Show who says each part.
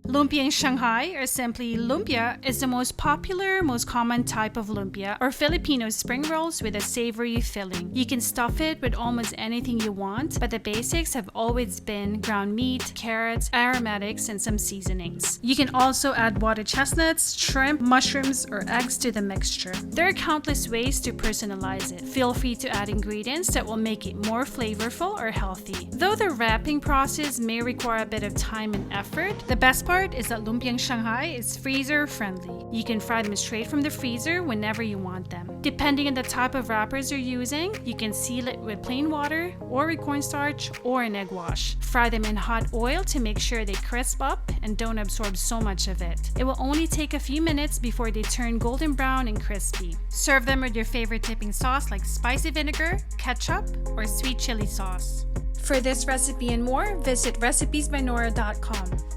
Speaker 1: Lumpiang Shanghai, or simply lumpia, is the most popular, most common type of lumpia, or Filipino spring rolls with a savory filling. You can stuff it with almost anything you want, but the basics have always been ground meat, carrots, aromatics, and some seasonings. You can also add water chestnuts, shrimp, mushrooms, or eggs to the mixture. There are countless ways to personalize it. Feel free to add ingredients that will make it more flavorful or healthy. Though the wrapping process may require a bit of time and effort, the best part is that Lumpiang Shanghai is freezer friendly. You can fry them straight from the freezer whenever you want them. Depending on the type of wrappers you're using, you can seal it with plain water or with cornstarch or an egg wash. Fry them in hot oil to make sure they crisp up and don't absorb so much of it. It will only take a few minutes before they turn golden brown and crispy. Serve them with your favorite dipping sauce like spicy vinegar, ketchup, or sweet chili sauce. For this recipe and more, visit recipesbynora.com.